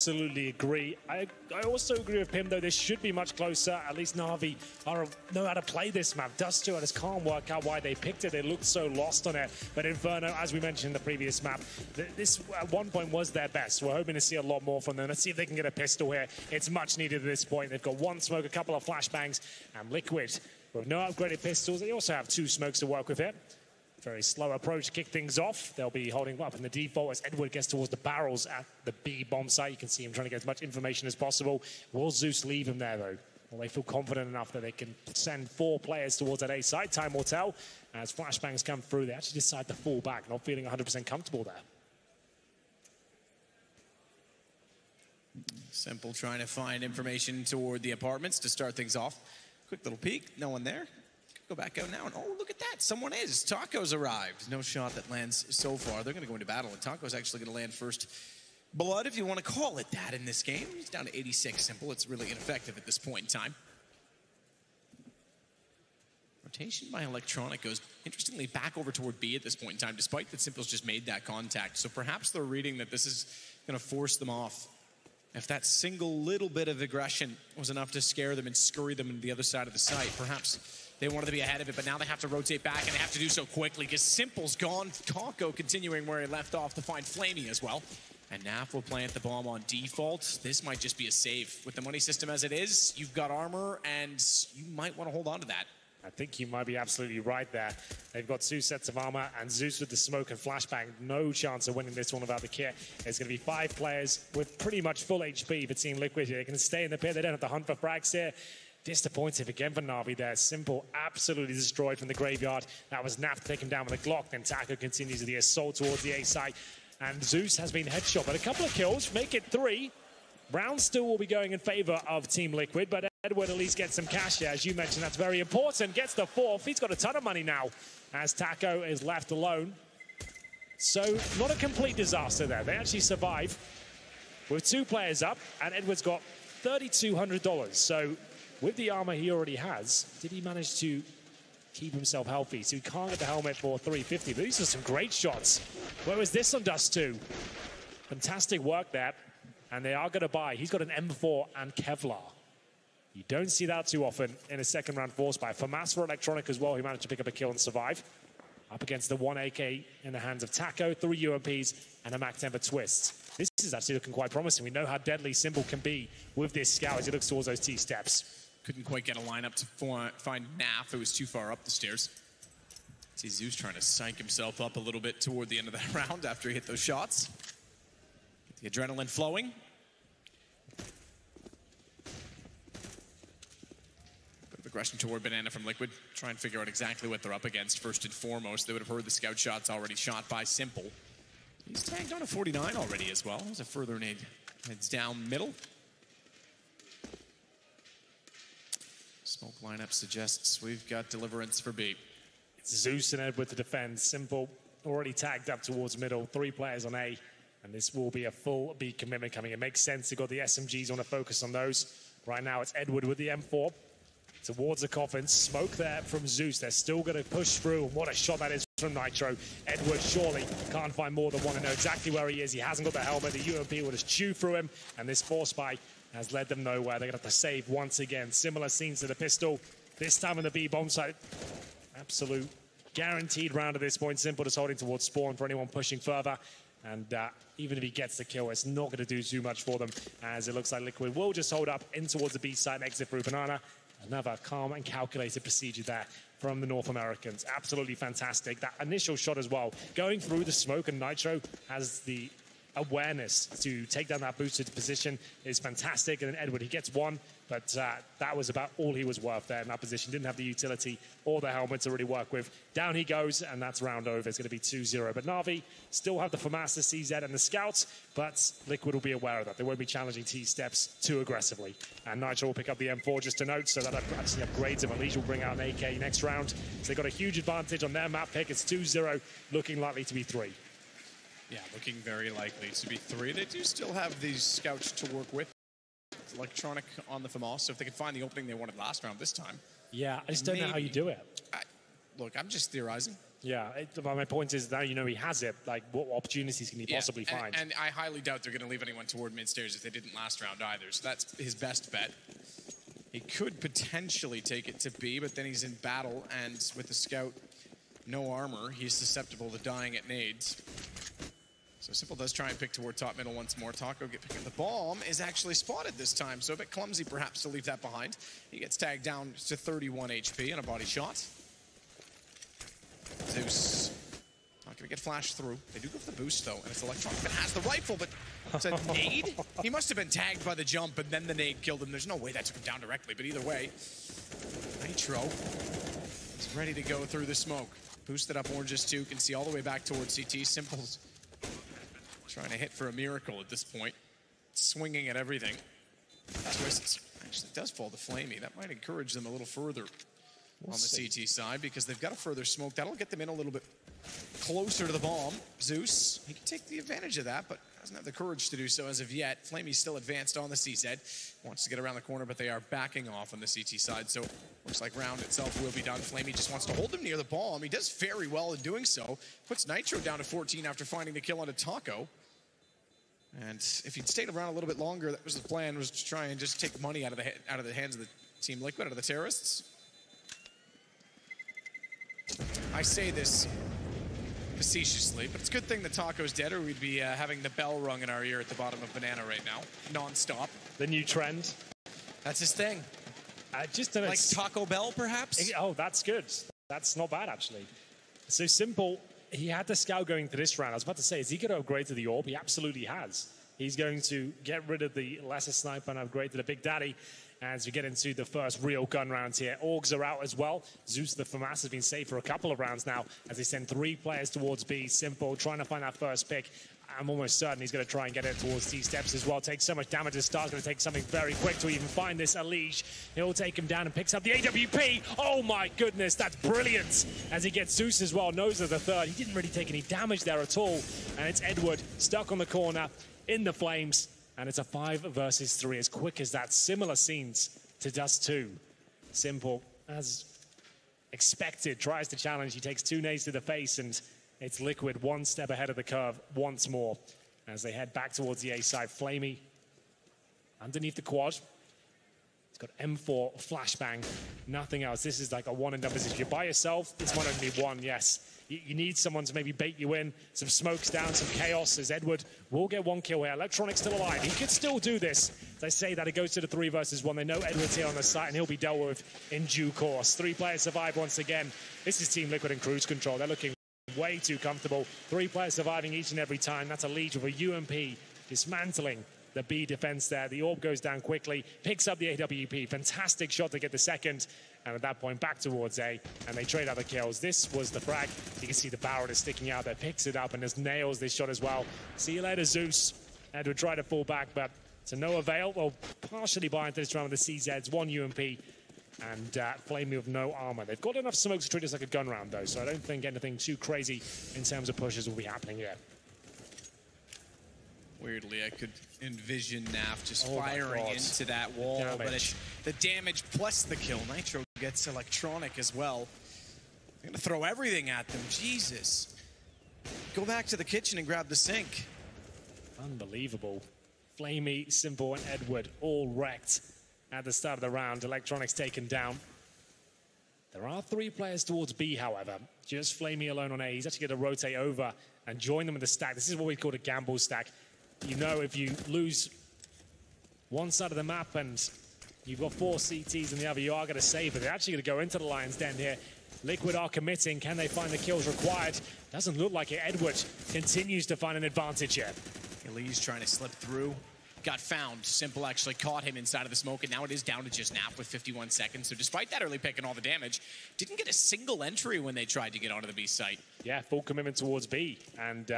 absolutely agree. I also agree with Pim, though. This should be much closer. At least Na'Vi know how to play this map. Dust2 I just can't work out why they picked it. They looked so lost on it. But Inferno, as we mentioned in the previous map, this at one point was their best. We're hoping to see a lot more from them. Let's see if they can get a pistol here. It's much needed at this point. They've got one smoke, a couple of flashbangs, and Liquid with no upgraded pistols. They also have two smokes to work with here. Very slow approach to kick things off. They'll be holding up in the default as Edward gets towards the barrels at the B bomb site. You can see him trying to get as much information as possible. Will Zeus leave him there, though? Will they feel confident enough that they can send 4 players towards that A site? Time will tell. As flashbangs come through, they actually decide to fall back, not feeling 100% comfortable there. Simple trying to find information toward the apartments to start things off. Quick little peek, no one there. Go back out now, and oh, look at that. Someone is. Taco's arrived. No shot that lands so far. They're going to go into battle, and Taco's actually going to land first blood, if you want to call it that, in this game. He's down to 86 Simple. It's really ineffective at this point in time. Rotation by Electronic goes, interestingly, back over toward B at this point in time, despite that Simple's just made that contact. So perhaps they're reading that this is going to force them off. If that single little bit of aggression was enough to scare them and scurry them to the other side of the site, perhaps they wanted to be ahead of it, but now they have to rotate back, and they have to do so quickly because Simple's gone. Taco continuing where he left off to find Flamey as well. And Naf will plant the bomb on default. This might just be a save. With the money system as it is, you've got armor, and you might want to hold on to that. I think you might be absolutely right there. They've got 2 sets of armor, and Zeus with the smoke and flashbang. No chance of winning this one without the kit. There's going to be 5 players with pretty much full HP for Team Liquid here. They can stay in the pit. They don't have to hunt for frags here. Disappointed again for Na'Vi there. Simple absolutely destroyed from the graveyard. That was Naf to take him down with a Glock. Then Taco continues the assault towards the A site. And Zeus has been headshot, but a couple of kills, make it 3. Round still will be going in favor of Team Liquid, but Edward at least gets some cash here. As you mentioned, that's very important. Gets the 4th. He's got a ton of money now as Taco is left alone. So not a complete disaster there. They actually survive with 2 players up, and Edward's got $3,200. So with the armor he already has, did he manage to keep himself healthy? So he can't get the helmet for $350, but these are some great shots. Where was this on Dust2? Fantastic work there. And they are going to buy. He's got an M4 and Kevlar. You don't see that too often in a second round force buy. FAMAS for Electronic as well, who managed to pick up a kill and survive. Up against the 1 AK in the hands of Taco, 3 UMPs, and a MAC-10 for Twists. This is actually looking quite promising. We know how deadly Simple can be with this scout as he looks towards those T-steps. Couldn't quite get a lineup to find Naf. It was too far up the stairs. See Zeus trying to psych himself up a little bit toward the end of that round after he hit those shots. Get the adrenaline flowing. Bit of aggression toward Banana from Liquid. Try and figure out exactly what they're up against first and foremost. They would have heard the scout shots already shot by Simple. He's tagged on a 49 already as well. There's a further nade. Heads down middle. Smoke lineup suggests we've got Deliverance for B. It's Zeus and Edward to defend. Simple already tagged up towards middle. 3 players on A. And this will be a full B commitment coming. It makes sense. They've got the SMGs, want to focus on those. Right now it's Edward with the M4 towards the coffin. Smoke there from Zeus. They're still going to push through. What a shot that is from Nitro. Edward surely can't find more than one and know exactly where he is. He hasn't got the helmet. The UMP will just chew through him. And this force spy has led them nowhere. They're going to have to save once again. Similar scenes to the pistol. This time on the B bomb site. Absolute guaranteed round at this point. Simple just holding towards spawn for anyone pushing further. And even if he gets the kill, it's not going to do too much for them, as it looks like Liquid will just hold up in towards the B side and exit through Banana. Another calm and calculated procedure there from the North Americans. Absolutely fantastic. That initial shot as well, going through the smoke, and Nitro has the awareness to take down that boosted position is fantastic. And then Edward, he gets 1, but that was about all he was worth there in that position. Didn't have the utility or the helmet to really work with. Down he goes, and that's round over. It's going to be 2-0. But Na'Vi still have the FAMAS, the CZ, and the Scouts, but Liquid will be aware of that. They won't be challenging T-steps too aggressively. And Nitro will pick up the M4 just to note, so that actually upgrades him. At least will bring out an AK next round. So they've got a huge advantage on their map pick. It's 2-0, looking likely to be 3. Yeah, looking very likely to be 3. They do still have these scouts to work with. Electronic on the FAMAS, so if they can find the opening they wanted last round this time. Yeah, I just don't know how you do it. Look, I'm just theorizing. Yeah, my point is now you know he has it. Like, what opportunities can he possibly find? And I highly doubt they're going to leave anyone toward mid-stairs if they didn't last round either. So that's his best bet. He could potentially take it to B, but then he's in battle, and with the scout, no armor, he's susceptible to dying at nades. So Simple does try and pick toward top middle once more. Taco picking the bomb is actually spotted this time, so a bit clumsy perhaps to leave that behind. He gets tagged down to 31 HP and a body shot. Zeus not going to get flashed through. They do go for the boost, though, and it's Electronic that has the rifle, but it's a nade? He must have been tagged by the jump, and then the nade killed him. There's no way that took him down directly, but either way, Nitro is ready to go through the smoke. Boosted up Oranges 2, can see all the way back towards CT. Simple's trying to hit for a miracle at this point. Swinging at everything. Twists actually does fall to Flamey. That might encourage them a little further on the CT side because they've got a further smoke. That'll get them in a little bit closer to the bomb. Zeus, he can take the advantage of that, but doesn't have the courage to do so as of yet. Flamey's still advanced on the CZ. Wants to get around the corner, but they are backing off on the CT side, so looks like round itself will be done. Flamey just wants to hold him near the bomb. He does very well in doing so. Puts Nitro down to 14 after finding the kill onto Taco. And if he'd stayed around a little bit longer, that was the plan, was to try and just take money out of the hands of the Team Liquid, out of the terrorists. I say this facetiously, but it's a good thing that Taco's dead, or we'd be having the bell rung in our ear at the bottom of Banana right now, non-stop. The new trend. That's his thing. Just like Taco Bell, perhaps? Oh, that's good. That's not bad, actually. So Simple, he had the scout going to this round. I was about to say, is he going to upgrade to the Orb? He absolutely has. He's going to get rid of the lesser sniper and upgrade to the Big Daddy as we get into the first real gun rounds here. Orgs are out as well. Zeus the FAMAS has been safe for a couple of rounds now as they send 3 players towards B. Simple trying to find that first pick. I'm almost certain he's going to try and get it towards T-steps as well. Takes so much damage to start. Going to take something very quick to even find this Elige. He'll take him down and picks up the AWP. Oh my goodness, that's brilliant. As he gets Zeus as well. Knows of the third. He didn't really take any damage there at all. And it's Edward stuck on the corner in the flames. And it's a 5 versus 3 as quick as that. Similar scenes to Dust 2. Simple, as expected, tries to challenge. He takes 2 nades to the face, and it's Liquid 1 step ahead of the curve once more as they head back towards the A side. Flamey underneath the quad. He's got M4 flashbang, nothing else. This is like a one and done position. If you're by yourself, this might only be one, yes. You need someone to maybe bait you in. Some smokes down, some chaos as Edward will get 1 kill here. Electronic's still alive. He could still do this. As I say that, it goes to the 3 versus 1. They know Edward's here on the site, and he'll be dealt with in due course. 3 players survive once again. This is Team Liquid in cruise control. They're looking way too comfortable. 3 players surviving each and every time. That's a lead with a UMP dismantling the B defense there. The Orb goes down quickly, picks up the AWP. Fantastic shot to get the second. And at that point, back towards A, and they trade other kills. This was the frag. You can see the barrel is sticking out there, picks it up, and just nails this shot as well. See you later, Zeus. Edward tried to fall back, but to no avail. Well, partially buy into this round with the CZs, 1 UMP, and Flamey with no armor. They've got enough smokes to treat this like a gun round, though, so I don't think anything too crazy in terms of pushes will be happening here. Weirdly, I could envision Naf just firing into that wall, but it's the damage plus the kill. Nitro gets Electronic as well. They're gonna throw everything at them. Jesus. Go back to the kitchen and grab the sink. Unbelievable. Flamey, Simple, and Edward all wrecked at the start of the round. Electronics taken down. There are 3 players towards B, however. Just Flamey alone on A. He's actually going to rotate over and join them in the stack. This is what we call a gamble stack. You know, if you lose one side of the map and you've got 4 CTs in the other, you are going to save it. They're actually going to go into the Lion's Den here. Liquid are committing. Can they find the kills required? Doesn't look like it. Edward continues to find an advantage here. Elise trying to slip through. Got found. Simple actually caught him inside of the smoke, and now it is down to just Nap with 51 seconds. So despite that early pick and all the damage, didn't get a single entry when they tried to get onto the B site. Yeah, full commitment towards B. And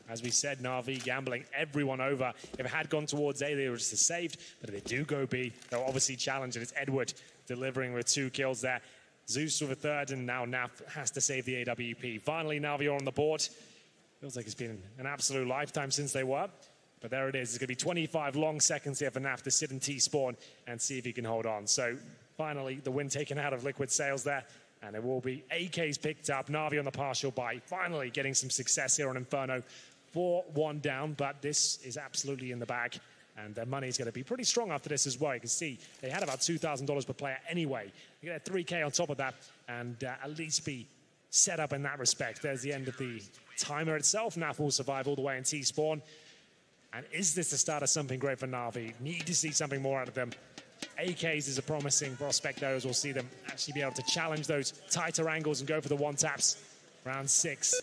as we said, Na'Vi gambling everyone over. If it had gone towards A, they were just saved. But if they do go B, they'll obviously challenge it. It's Edward delivering with 2 kills there. Zeus with a 3rd, and now Naf has to save the AWP. Finally, Na'Vi are on the board. Feels like it's been an absolute lifetime since they were. But there it is. It's going to be 25 long seconds here for Naf to sit in T-spawn and see if he can hold on. So finally, the win taken out of Liquid sails there. And it will be AK's picked up. Na'Vi on the partial buy. Finally getting some success here on Inferno. 4-1 down, but this is absolutely in the bag. And their money is going to be pretty strong after this as well. You can see they had about $2,000 per player anyway. You get 3K on top of that and at least be set up in that respect. There's the end of the timer itself. NAF will survive all the way in T-spawn. And is this the start of something great for Na'Vi? Need to see something more out of them. AKs is a promising prospect there, as we'll see them actually be able to challenge those tighter angles and go for the one taps. Round 6.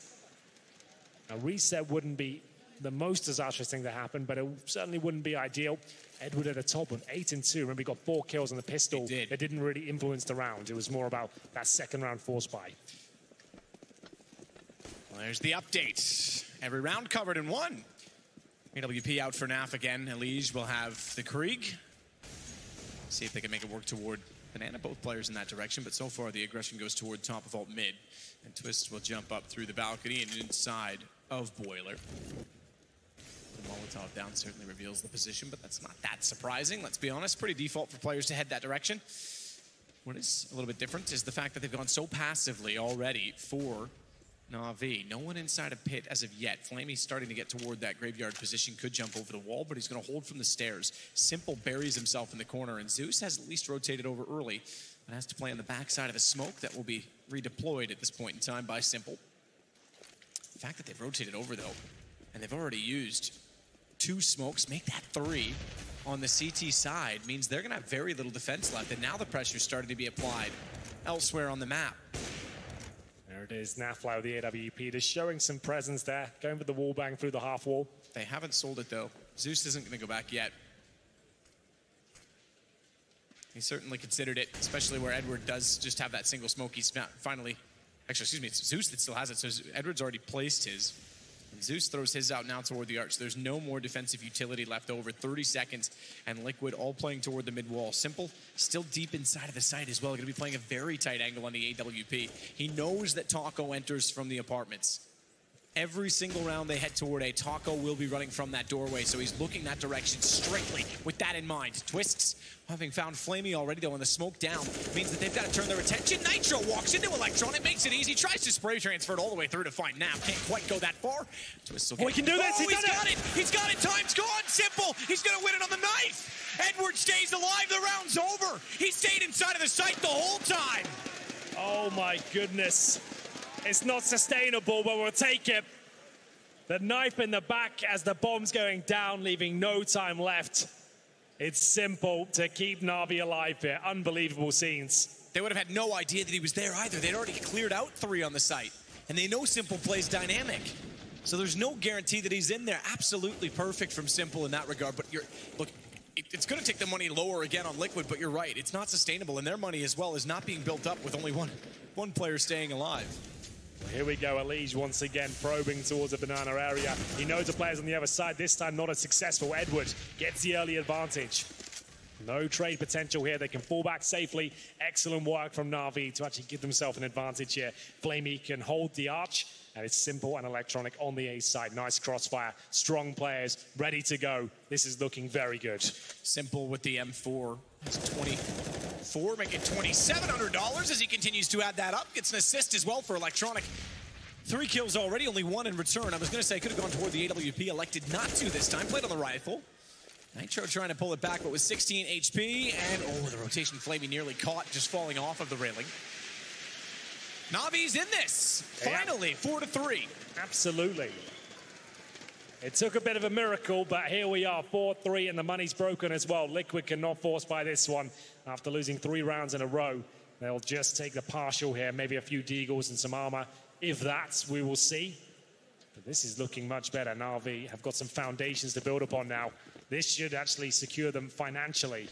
A reset wouldn't be the most disastrous thing to happen, but it certainly wouldn't be ideal. Edward at the top with 8-2. Remember, he got 4 kills on the pistol. It didn't really influence the round. It was more about that second round force buy. Well, there's the update. Every round covered in 1. AWP out for NAF again. Elige will have the Krieg. See if they can make it work toward Banana, both players in that direction, but so far the aggression goes toward top of vault mid. And Twist will jump up through the balcony and inside of Boiler. The Molotov down certainly reveals the position, but that's not that surprising, let's be honest. Pretty default for players to head that direction. What is a little bit different is the fact that they've gone so passively already for Na'Vi. No one inside a pit as of yet. Flamey's starting to get toward that graveyard position, could jump over the wall, but he's going to hold from the stairs. Simple buries himself in the corner, and Zeus has at least rotated over early, but has to play on the backside of the smoke that will be redeployed at this point in time by Simple. The fact that they've rotated over, though, and they've already used 2 smokes, make that 3 on the CT side, means they're going to have very little defense left, and now the pressure's starting to be applied elsewhere on the map. There it is, Nafly with the AWP, just showing some presence there, going for the wall bang through the half wall. They haven't sold it though. Zeus isn't going to go back yet. He certainly considered it, especially where Edward does just have that single smoke. He's finally, actually, excuse me, it's Zeus that still has it, so Edward's already placed his. And Zeus throws his out now toward the arch. There's no more defensive utility left over. 30 seconds, and Liquid all playing toward the mid wall. Simple, still deep inside of the site as well. Going to be playing a very tight angle on the AWP. He knows that Taco enters from the apartments. Every single round they head toward A, Taco will be running from that doorway, so he's looking that direction strictly with that in mind. Twists, having found Flamey already though, and the smoke down means that they've got to turn their attention. Nitro walks into Electron, it makes it easy, tries to spray transfer it all the way through to find Nap. Can't quite go that far. Twist will get he can do this, he's got it! He's got it, time's gone, Simple! He's gonna win it on the knife! Edward stays alive, the round's over! He stayed inside of the site the whole time! Oh my goodness. It's not sustainable, but we'll take it. The knife in the back as the bomb's going down, leaving no time left. It's Simple to keep Na'Vi alive here. Unbelievable scenes. They would have had no idea that he was there either. They'd already cleared out 3 on the site. And they know Simple plays dynamic. So there's no guarantee that he's in there. Absolutely perfect from Simple in that regard. But look, it's going to take the money lower again on Liquid, but you're right. It's not sustainable. And their money as well is not being built up with only one player staying alive. Here we go, Elige once again probing towards the banana area. He knows the players on the other side, this time not as successful. Edward gets the early advantage. No trade potential here, they can fall back safely. Excellent work from Na'Vi to actually give themselves an advantage here. Flamey can hold the arch, and it's Simple and Electronic on the A side. Nice crossfire, strong players, ready to go. This is looking very good. Simple with the M4, has 24, making $2,700 as he continues to add that up. Gets an assist as well for Electronic. 3 kills already, only 1 in return. I was going to say, could have gone toward the AWP, elected not to this time. Played on the rifle. Nitro trying to pull it back, but with 16 HP, and the rotation Flamey nearly caught, just falling off of the railing. Na'Vi's in this, finally, 4-3. Absolutely. It took a bit of a miracle, but here we are, 4-3, and the money's broken as well. Liquid cannot force by this one. After losing 3 rounds in a row, they'll just take the partial here, maybe a few deagles and some armor. If that's, we will see. But this is looking much better. Na'Vi have got some foundations to build upon now. This should actually secure them financially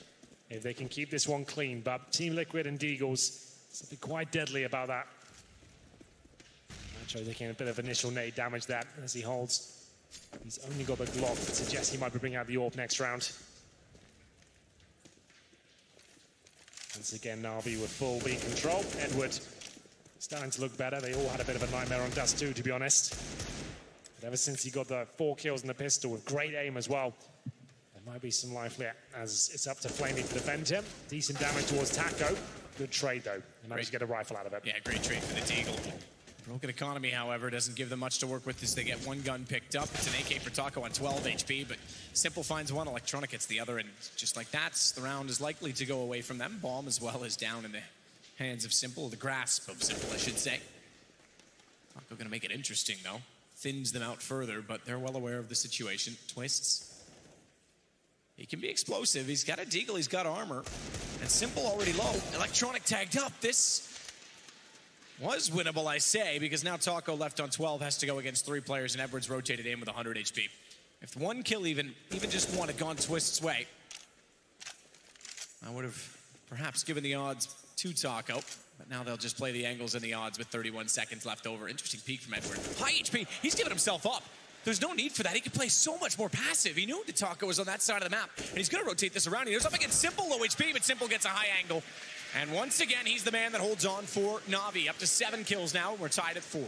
if they can keep this one clean. But Team Liquid and deagles, something quite deadly about that. Nitro taking a bit of initial nade damage there as he holds. He's only got the Glock, but suggests he might be bringing out the AWP next round. Once again, Na'Vi with full B control. Edward starting to look better. They all had a bit of a nightmare on Dust 2, to be honest. But ever since he got the 4 kills in the pistol with great aim as well, there might be some life left as it's up to Flamey to defend him. Decent damage towards Taco. Good trade, though. He managed to get a rifle out of it. Yeah, great trade for the Deagle. Broken economy, however, doesn't give them much to work with as they get one gun picked up. It's an AK for Taco on 12 HP, but Simple finds one, Electronic hits the other, and just like that, the round is likely to go away from them. Bomb as well is down in the hands of Simple, the grasp of Simple, I should say. Taco gonna make it interesting, though. Thins them out further, but they're well aware of the situation. Twists. He can be explosive. He's got a Deagle, he's got armor, and Simple already low. Electronic tagged up. This was winnable, I say, because now Taco left on 12 has to go against 3 players, and Edwards rotated in with 100 HP. If one kill even just one had gone Twist's way, I would have perhaps given the odds to Taco, but now they'll just play the angles and the odds with 31 seconds left over. Interesting peek from Edward. High HP, he's giving himself up. There's no need for that. He could play so much more passive. He knew the Taco was on that side of the map, and he's gonna rotate this around. He goes up against Simple, low HP, but Simple gets a high angle. And once again, he's the man that holds on for Na'Vi. Up to 7 kills now, we're tied at 4.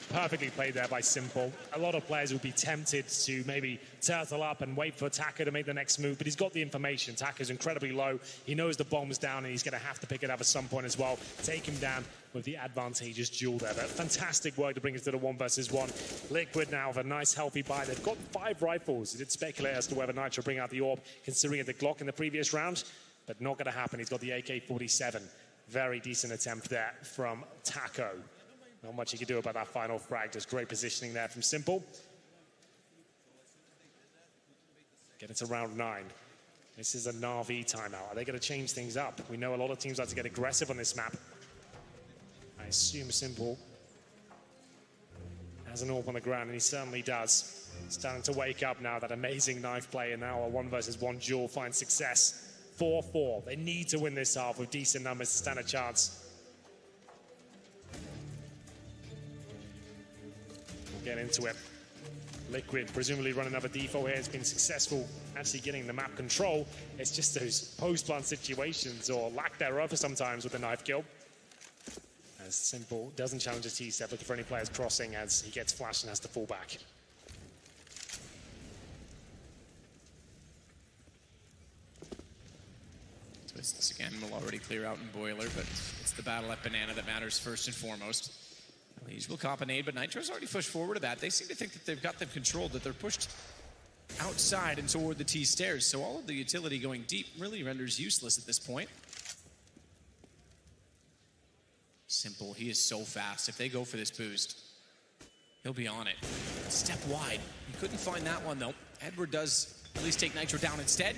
Perfectly played there by Simple. A lot of players would be tempted to maybe turtle up and wait for Taco to make the next move, but he's got the information. Taco's incredibly low. He knows the bomb's down, and he's going to have to pick it up at some point as well. Take him down with the advantageous duel there. But fantastic work to bring us to the 1 versus 1. Liquid now with a nice healthy buy. They've got 5 rifles. He did speculate as to whether Nitro bring out the orb, considering it the Glock in the previous round, but not going to happen. He's got the AK-47. Very decent attempt there from Taco. Not much he could do about that final frag. Just great positioning there from Simple. Get it to round 9. This is a Na'Vi timeout. Are they going to change things up? We know a lot of teams like to get aggressive on this map. I assume Simple has an AWP on the ground, and he certainly does. Starting to wake up now, that amazing knife play, and now a 1 versus 1 duel finds success. 4-4. They need to win this half with decent numbers to stand a chance. We'll get into it. Liquid presumably running another default here. It's been successful actually getting the map control. It's just those post-plant situations or lack thereof sometimes with the knife kill. As Simple doesn't challenge a T-step, looking for any players crossing as he gets flashed and has to fall back. Twists again will already clear out in Boiler, but it's the battle at Banana that matters first and foremost. Lige will cop a nade, but Nitro's already pushed forward to that. They seem to think that they've got them controlled, that they're pushed outside and toward the T stairs, so all of the utility going deep really renders useless at this point. Simple, he is so fast. If they go for this boost, he'll be on it. Step wide. He couldn't find that one, though. Edward does at least take Nitro down instead.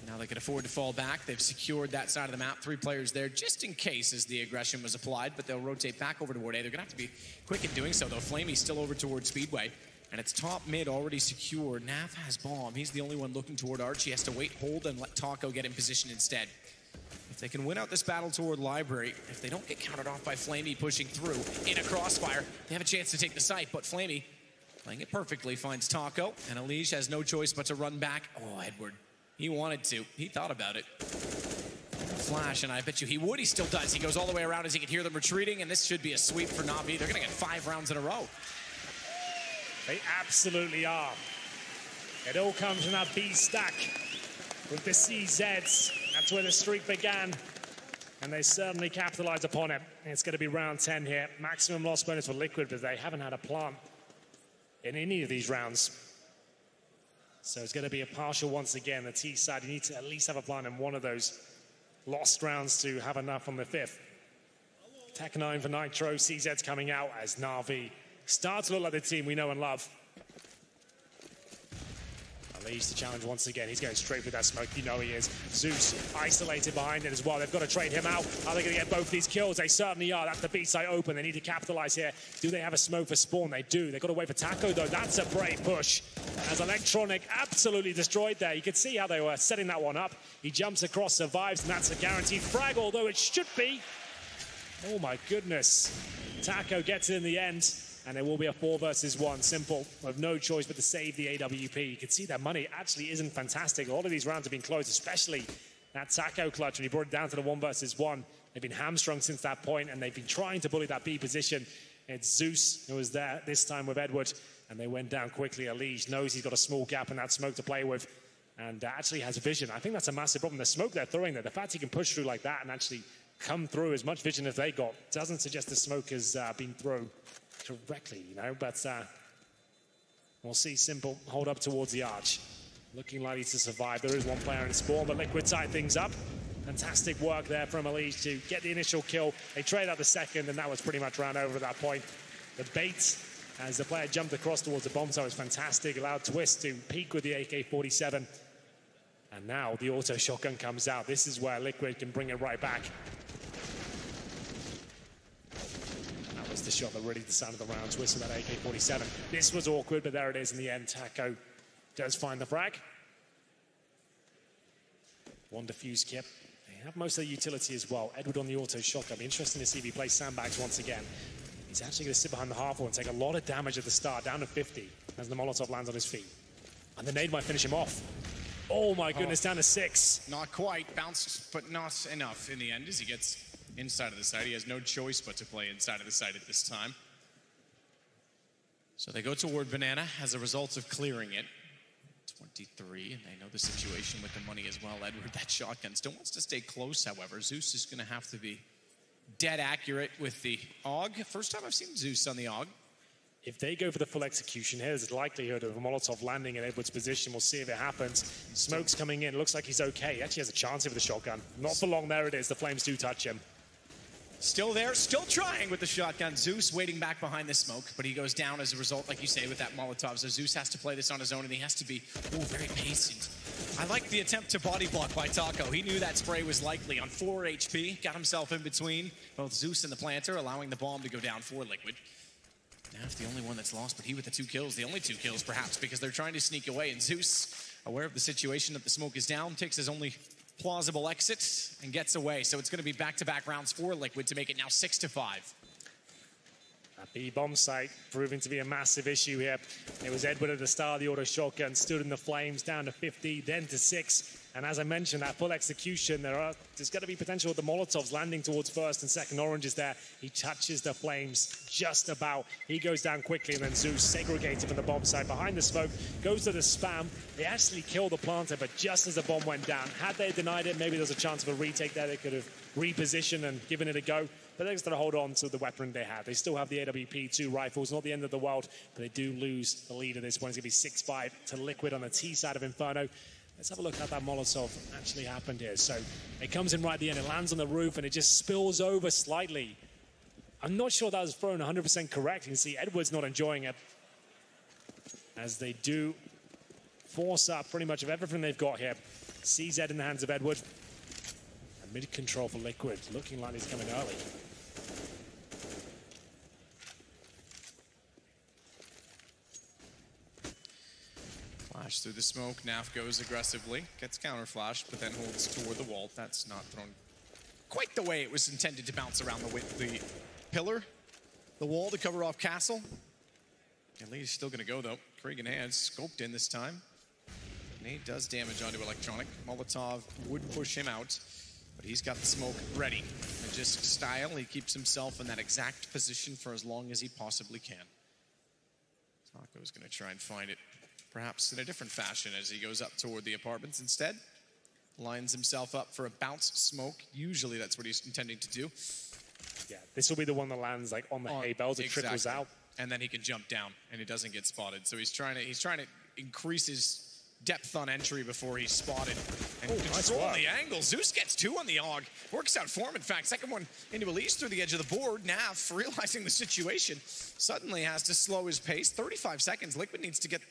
Now they can afford to fall back. They've secured that side of the map. 3 players there just in case as the aggression was applied, but they'll rotate back over toward A. They're going to have to be quick in doing so, though. Flamey's still over toward Speedway, and it's top mid already secured. Nav has bomb. He's the only one looking toward Arch. He has to wait, hold, and let Taco get in position instead. If they can win out this battle toward Library, if they don't get countered off by Flamey pushing through in a crossfire, they have a chance to take the site, but Flamey, playing it perfectly, finds Taco, and Elige has no choice but to run back. Oh, Edward. He wanted to. He thought about it. Flash, and I bet you he would. He still does. He goes all the way around as he can hear them retreating, and this should be a sweep for Na'Vi. They're going to get 5 rounds in a row. They absolutely are. It all comes from that B stack with the CZs. That's where the streak began, and they certainly capitalize upon it. It's going to be round 10 here. Maximum loss bonus for Liquid, but they haven't had a plant in any of these rounds. So it's going to be a partial once again. The T side, you need to at least have a plan in one of those lost rounds to have enough on the 5th. Tech 9 for Nitro. CZ's coming out as Na'Vi starts to look like the team we know and love. Leads the challenge once again. He's going straight with that smoke. You know he is. Zeus isolated behind it as well. They've got to trade him out. Are they going to get both these kills? They certainly are. That's the B side open. They need to capitalize here. Do they have a smoke for spawn? They do. They've got to wait for Taco, though. That's a brave push. As Electronic absolutely destroyed there. You could see how they were setting that one up. He jumps across, survives, and that's a guaranteed frag, although it should be. Oh, my goodness. Taco gets it in the end. And it will be a 4 versus 1. Simple, with no choice but to save the AWP. You can see that money actually isn't fantastic. A lot of these rounds have been close, especially that Taco clutch when he brought it down to the 1 versus 1. They've been hamstrung since that point, and they've been trying to bully that B position. It's Zeus who was there this time with Edward, and they went down quickly. Elige knows he's got a small gap in that smoke to play with, and actually has vision. I think that's a massive problem. The smoke they're throwing there, the fact he can push through like that and actually come through as much vision as they got, doesn't suggest the smoke has been thrown correctly, you know, but we'll see Simple hold up towards the arch. Looking likely to survive. There is one player in spawn, but Liquid tied things up. Fantastic work there from Elise to get the initial kill. They trade out the second, and that was pretty much ran over at that point. The bait, as the player jumped across towards the bomb tower, was fantastic. Allowed Twist to peek with the AK-47. And now the auto shotgun comes out. This is where Liquid can bring it right back. That was the shot that really decided the round. Twist with that AK-47. This was awkward, but there it is in the end. Taco does find the frag. One defuse kip. They have most of the utility as well. Edward on the auto shotgun. Be interesting to see if he plays sandbags once again. He's actually going to sit behind the half wall and take a lot of damage at the start, down to 50, as the Molotov lands on his feet. And the nade might finish him off. Oh my goodness, down to 6. Not quite. Bounced, but not enough in the end as he gets inside of the site. He has no choice but to play inside of the site at this time. So they go toward Banana as a result of clearing it. 23, and they know the situation with the money as well. Edward, that shotgun still wants to stay close, however. Zeus is going to have to be dead accurate with the AUG. First time I've seen Zeus on the AUG. If they go for the full execution, here's the likelihood of a Molotov landing in Edward's position. We'll see if it happens. Smoke's coming in. Looks like he's okay. He actually has a chance here with the shotgun. Not for long. There it is. The flames do touch him. Still there, still trying with the shotgun. Zeus waiting back behind the smoke, but he goes down as a result, like you say, with that Molotov. So Zeus has to play this on his own, and he has to be very patient. I like the attempt to body block by Taco. He knew that spray was likely. On 4 HP, got himself in between both Zeus and the planter, allowing the bomb to go down for Liquid. Naf, the only one that's lost, but he with the 2 kills, the only 2 kills perhaps, because they're trying to sneak away. And Zeus, aware of the situation that the smoke is down, takes his only plausible exit and gets away. So it's going to be back-to-back rounds for Liquid to make it now 6-5. That B-bomb site proving to be a massive issue here. It was Edward at the start of the auto shotgun, stood in the flames, down to 50, then to 6. And as I mentioned, that full execution, there's going to be potential with the Molotovs landing towards first and second oranges there. He touches the flames just about. He goes down quickly, and then Zeus, segregated from the bomb site behind the smoke, goes to the spam. They actually killed the planter, but just as the bomb went down, had they denied it, maybe there's a chance of a retake there. They could have repositioned and given it a go. But they're just going to hold on to the weapon they have. They still have the AWP, 2 rifles, not the end of the world, but they do lose the lead of this one. It's going to be 6-5 to Liquid on the T side of Inferno. Let's have a look at how that Molotov actually happened here. So it comes in right at the end, it lands on the roof, and it just spills over slightly. I'm not sure that was thrown 100% correct. You can see Edward's not enjoying it, as they do force up pretty much of everything they've got here. CZ in the hands of Edward. And mid-control for Liquid, looking like he's coming early. Flash through the smoke. Naf goes aggressively, gets counter flashed, but then holds toward the wall. That's not thrown quite the way it was intended to bounce around the pillar, the wall to cover off Castle. And Lee's still going to go though. Krieg in hands, scoped in this time. Nade does damage onto Electronic. Molotov would push him out, but he's got the smoke ready. Magistic style, he keeps himself in that exact position for as long as he possibly can. Taco's going to try and find it, perhaps in a different fashion, as he goes up toward the apartments instead. Lines himself up for a bounce smoke. Usually that's what he's intending to do. Yeah, this will be the one that lands like on the hay bales. It trickles out. And then he can jump down and he doesn't get spotted. So he's trying to increase his depth on entry before he's spotted. And control the angle. Zeus gets 2 on the AUG. Works out for him. In fact, second one into Elise through the edge of the board. Naf, realizing the situation, suddenly has to slow his pace. 35 seconds. Liquid needs to get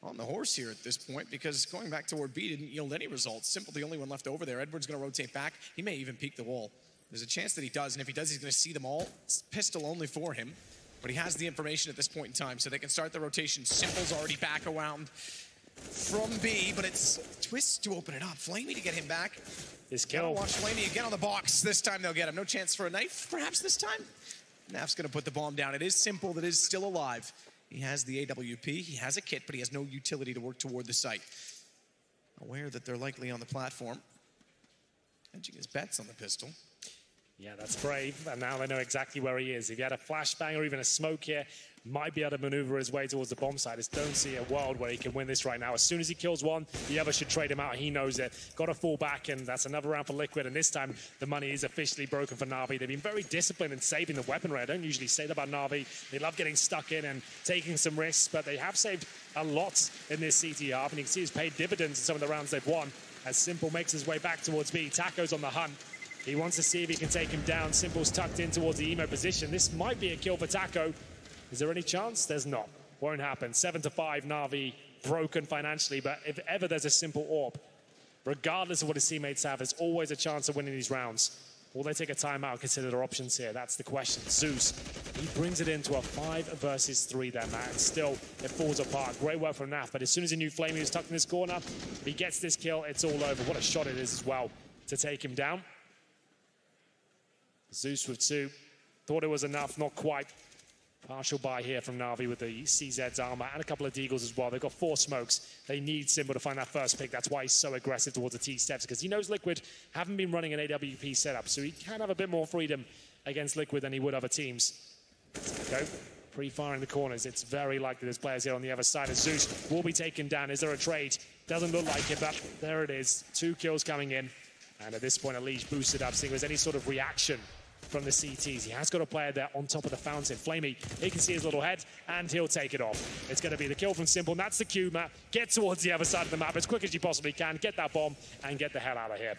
on the horse here at this point, because going back toward B didn't yield any results. Simple, the only one left over there. Edward's going to rotate back. He may even peek the wall. There's a chance that he does, and if he does, he's going to see them all. It's pistol only for him, but he has the information at this point in time, so they can start the rotation. Simple's already back around from B, but it's Twist to open it up. Flamey to get him back. This kill. Watch Flamey again on the box. This time they'll get him. No chance for a knife, perhaps this time. Naf's going to put the bomb down. It is Simple that is still alive. He has the AWP, he has a kit, but he has no utility to work toward the site. Aware that they're likely on the platform. Hedging his bets on the pistol. Yeah, that's brave, and now they know exactly where he is. If he had a flashbang or even a smoke here, might be able to maneuver his way towards the bomb site. I just don't see a world where he can win this right now. As soon as he kills one, the other should trade him out. He knows it. Got to fall back, and that's another round for Liquid, and this time the money is officially broken for Na'Vi. They've been very disciplined in saving the weaponry. I don't usually say that about Na'Vi. They love getting stuck in and taking some risks, but they have saved a lot in this CT half, and you can see it's paid dividends in some of the rounds they've won. As Simple makes his way back towards B, Taco's on the hunt. He wants to see if he can take him down. Simple's tucked in towards the emo position. This might be a kill for Taco. Is there any chance? There's not. Won't happen. 7-5, Na'Vi broken financially, but if ever there's a Simple AWP, regardless of what his teammates have, there's always a chance of winning these rounds. Will they take a timeout, consider their options here? That's the question. Zeus, he brings it into a 5 versus 3 there, man. Still, it falls apart. Great work from Naf, but as soon as he knew Flamey was tucked in this corner, if he gets this kill, it's all over. What a shot it is as well to take him down. Zeus with 2. Thought it was enough, not quite. Partial buy here from Na'Vi with the CZ's armor and a couple of deagles as well. They've got 4 smokes. They need Simple to find that first pick. That's why he's so aggressive towards the T-steps, because he knows Liquid haven't been running an AWP setup, so he can have a bit more freedom against Liquid than he would other teams. Go. Pre-firing the corners. It's very likely there's players here on the other side. And Zeus will be taken down. Is there a trade? Doesn't look like it, but there it is. 2 kills coming in. And at this point, Unleash boosted up, seeing if there's any sort of reaction from the CTs. He has got a player there on top of the fountain. Flamey, he can see his little head, and he'll take it off. It's going to be the kill from Simple, and that's the cue, Matt. Get towards the other side of the map as quick as you possibly can. Get that bomb, and get the hell out of here.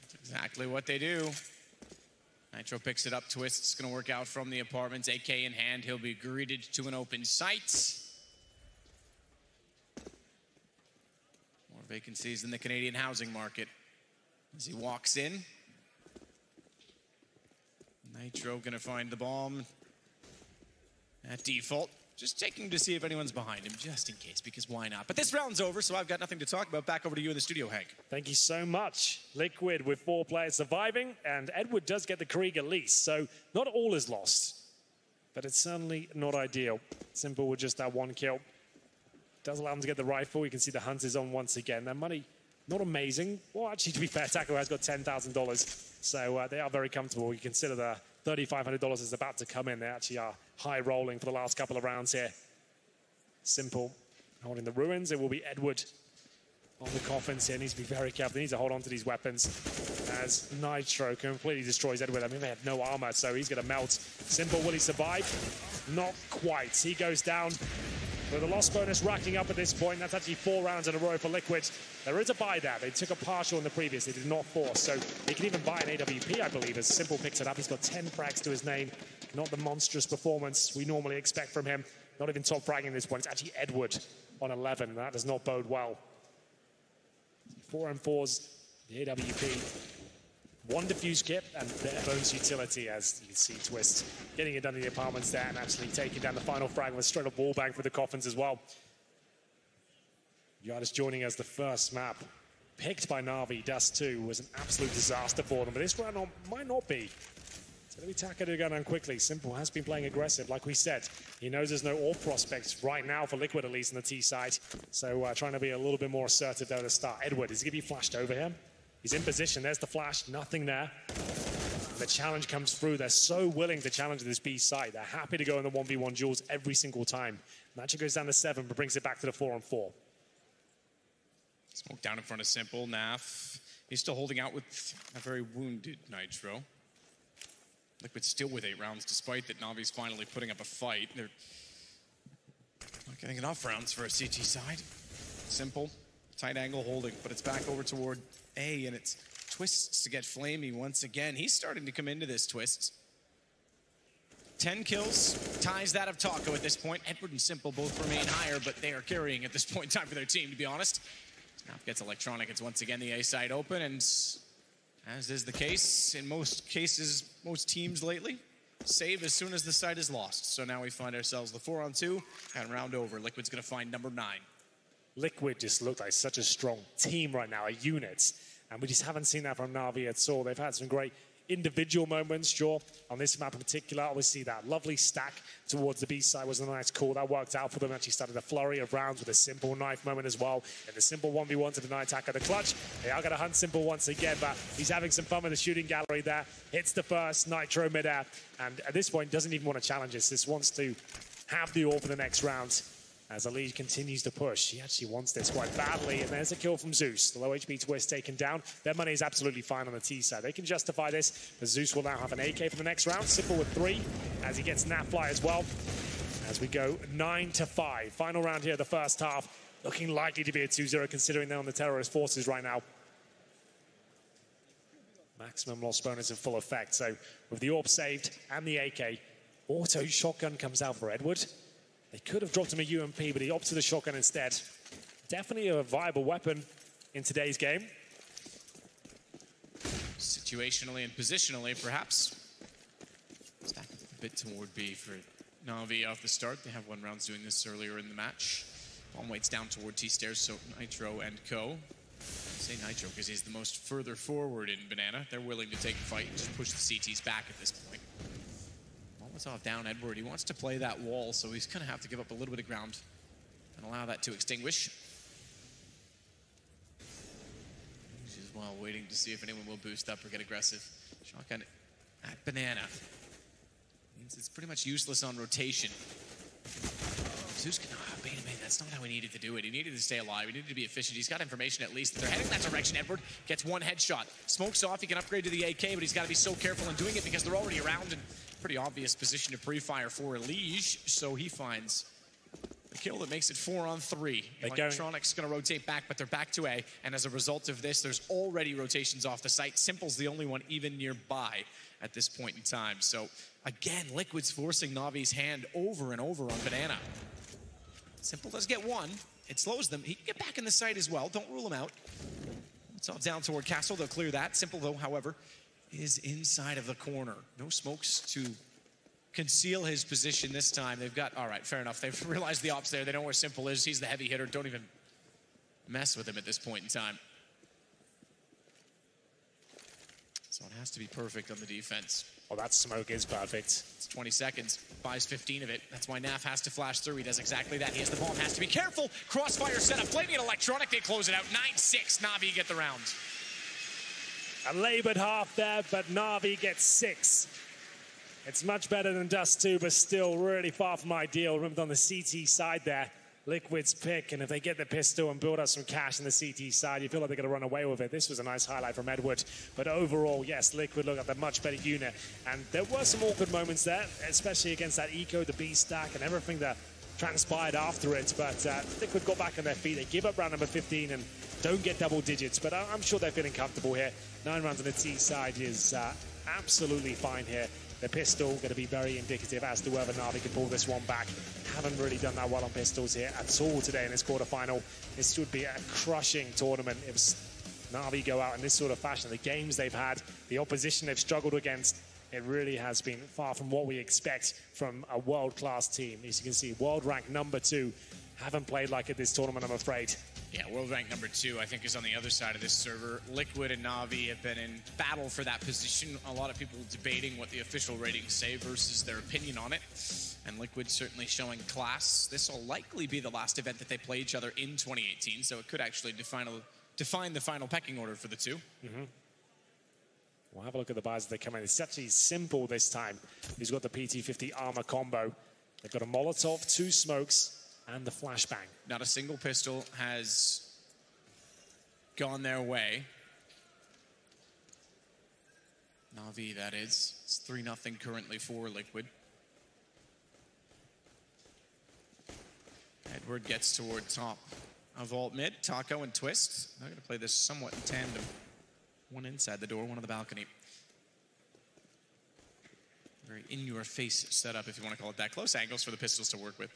That's exactly what they do. Nitro picks it up. Twist's going to work out from the apartments. AK in hand, he'll be greeted to an open sight. More vacancies in the Canadian housing market. As he walks in, Nitro gonna find the bomb at default. Just checking to see if anyone's behind him, just in case, because why not? But this round's over, so I've got nothing to talk about. Back over to you in the studio, Hank. Thank you so much. Liquid with 4 players surviving, and Edward does get the Krieg at least, so not all is lost. But it's certainly not ideal. Simple with just that 1 kill. Does allow him to get the rifle. You can see the hunt is on once again. Their money, not amazing. Well, actually, to be fair, Taco has got $10,000. So they are very comfortable. You consider the $3,500 is about to come in. They actually are high rolling for the last couple of rounds here. Simple holding the ruins. It will be Edward on the coffins here. Needs to be very careful. He needs to hold on to these weapons as Nitro completely destroys Edward. I mean, they have no armor, so he's going to melt. Simple, will he survive? Not quite. He goes down. With the loss bonus racking up at this point, that's actually 4 rounds in a row for Liquid. There is a buy there. They took a partial in the previous. They did not force. So he can even buy an AWP, I believe, as Simple picks it up. He's got 10 frags to his name. Not the monstrous performance we normally expect from him. Not even top fragging at this point. It's actually Edward on 11, and that does not bode well. 4 M4s, the AWP. 1 defuse kit and their bonus utility, as you can see Twist getting it done in the apartments there and actually taking down the final frag with a straight up wall bang for the coffins as well. Yardis joining us the first map. Picked by Na'Vi, Dust 2 was an absolute disaster for them, but this round might not be. It's going to be Taka to go down quickly. Simple has been playing aggressive, like we said. He knows there's no AWP prospects right now for Liquid, at least on the T side. So trying to be a little bit more assertive there at the start. Edward, is he going to be flashed over him? He's in position. There's the flash. Nothing there. The challenge comes through. They're so willing to challenge this B side. They're happy to go in the 1v1 duels every single time. Matcha goes down to 7, but brings it back to the 4-on-4. Smoke down in front of Simple. Naf, he's still holding out with a very wounded Nitro. Liquid still with 8 rounds, despite that Navi's finally putting up a fight. They're not getting enough rounds for a CT side. Simple, tight angle holding, but it's back over toward A, and it's Twists to get Flamey once again. He's starting to come into this, Twists. 10 kills, ties that of Taco at this point. Edward and Simple both remain higher, but they are carrying at this point in time for their team, to be honest. Snap gets Electronic. It's once again the A side open, and as is the case in most cases, most teams lately, save as soon as the site is lost. So now we find ourselves the 4-on-2 and round over. Liquid's going to find number 9. Liquid just look like such a strong team right now, a unit. And we just haven't seen that from Na'Vi at all. They've had some great individual moments, sure. On this map in particular, obviously that lovely stack towards the B side was a nice call. That worked out for them. Actually started a flurry of rounds with a simple knife moment as well. And the simple 1v1 to deny attack at the clutch. They are going to hunt simple once again, but he's having some fun with the shooting gallery there. Hits the first Nitro midair. And at this point, doesn't even want to challenge this. This wants to have the all for the next round. As Elise continues to push, he actually wants this quite badly, and there's a kill from Zeus. The low HP Twist taken down. Their money is absolutely fine on the T side. They can justify this, but Zeus will now have an AK for the next round. Simple with 3, as he gets Nafly as well. As we go 9-5. Final round here, the first half. Looking likely to be a 2-0, considering they're on the terrorist forces right now. Maximum loss bonus in full effect. So with the AWP saved and the AK, auto shotgun comes out for Edward. They could have dropped him a UMP, but he opted the shotgun instead. Definitely a viable weapon in today's game. Situationally and positionally, perhaps. Stack a bit toward B for Na'Vi off the start. They have 1 rounds doing this earlier in the match. Bomb weights down toward T-stairs, so Nitro and Co. I say Nitro because he's the most further forward in Banana. They're willing to take a fight and just push the CTs back at this point. Molotov down Edward. He wants to play that wall, so he's going to have to give up a little bit of ground and allow that to extinguish. He's as well waiting to see if anyone will boost up or get aggressive. Shotgun at Banana. Means it's pretty much useless on rotation. Zeus can, that's not how he needed to do it. He needed to stay alive. He needed to be efficient. He's got information at least that they're heading that direction. Edward gets 1 headshot. Smokes off. He can upgrade to the AK, but he's got to be so careful in doing it because they're already around and pretty obvious position to pre-fire for Elige. So he finds the kill that makes it 4-on-3. Electronic's going to rotate back, but they're back to A. And as a result of this, there's already rotations off the site. Simple's the only one even nearby at this point in time. So again, Liquid's forcing Navi's hand over and over on Banana. Simple does get 1. It slows them. He can get back in the site as well. Don't rule him out. It's all down toward Castle. They'll clear that. Simple, though, however, is inside of the corner. No smokes to conceal his position this time. They've got, all right, fair enough. They've realized the ops there. They know where Simple is. He's the heavy hitter. Don't even mess with him at this point in time. So it has to be perfect on the defense. Well, that smoke is perfect. It's 20 seconds, buys 15 of it. That's why Naf has to flash through. He does exactly that. He has the bomb, has to be careful. Crossfire setup, blaming it Electronic. They close it out. 9-6, Na'Vi get the round. A labored half there, but Na'Vi gets 6. It's much better than Dust 2, but still really far from ideal. Remember on the CT side there, Liquid's pick, and if they get the pistol and build up some cash on the CT side, you feel like they're going to run away with it. This was a nice highlight from Edward. But overall, yes, Liquid look at the much better unit. And there were some awkward moments there, especially against that eco, the B stack, and everything that transpired after it. But Liquid got back on their feet. They give up round number 15 and don't get double digits. But I'm sure they're feeling comfortable here. 9 rounds on the T side is absolutely fine here. The pistol going to be very indicative as to whether Na'Vi can pull this one back. Haven't really done that well on pistols here at all today in this quarterfinal. This should be a crushing tournament if Na'Vi go out in this sort of fashion. The games they've had, the opposition they've struggled against, it really has been far from what we expect from a world-class team. As you can see, world rank number 2. Haven't played like it this tournament, I'm afraid. Yeah, world rank number 2, I think, is on the other side of this server. Liquid and Na'Vi have been in battle for that position. A lot of people debating what the official ratings say versus their opinion on it. And Liquid certainly showing class. This will likely be the last event that they play each other in 2018, so it could actually define the final pecking order for the two. We'll have a look at the buys as they come in. It's actually Simple this time. He's got the PT-50 armor combo. They've got a Molotov, 2 smokes, and the flashbang. Not a single pistol has gone their way. Na'Vi, that is. It's 3-0 currently for Liquid. Edward gets toward top of alt mid. Taco and Twist. They're going to play this somewhat in tandem. One inside the door, one on the balcony. Very in-your-face setup, if you want to call it that. Close angles for the pistols to work with.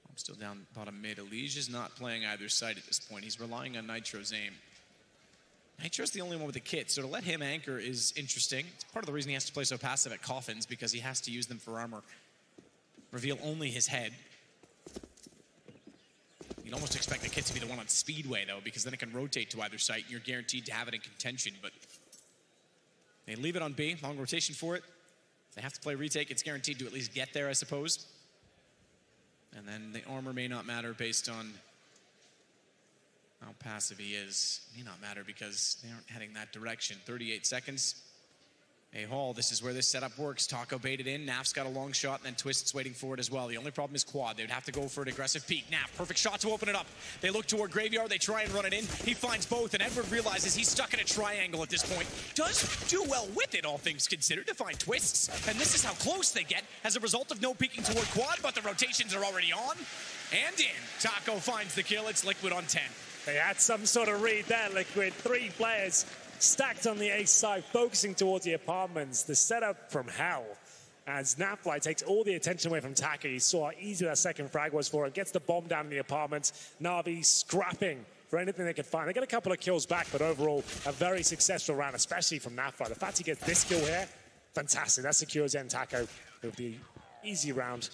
I'm still down bottom mid. Elige is not playing either side at this point. He's relying on Nitro's aim. Nitro's the only one with a kit, so to let him anchor is interesting. It's part of the reason he has to play so passive at coffins, because he has to use them for armor. Reveal only his head. You'd almost expect the kit to be the one on Speedway, though, because then it can rotate to either site, and you're guaranteed to have it in contention. But They leave it on B, long rotation for it. If they have to play retake, it's guaranteed to at least get there, I suppose. And then the armor may not matter based on how passive he is. May not matter because they aren't heading that direction. 38 seconds. A Hall, this is where this setup works. Taco baited in, Naf's got a long shot, and then Twist's waiting for it as well. The only problem is quad. They would have to go for an aggressive peek. Naf, perfect shot to open it up. They look toward Graveyard, they try and run it in. He finds both, and Edward realizes he's stuck in a triangle at this point. Does do well with it, all things considered, to find Twists. And this is how close they get as a result of no peeking toward quad, but the rotations are already on and in. Taco finds the kill, it's Liquid on 10. They had some sort of read there, Liquid. 3 players stacked on the ace side, focusing towards the apartments. The setup from hell as Napfly takes all the attention away from Taka. You saw how easy that second frag was for him. Gets the bomb down in the apartments. Na'Vi scrapping for anything they could find. They get a couple of kills back, but overall, a very successful round, especially from Napfly. The fact he gets this kill here, fantastic. That secures N Taco with the easy round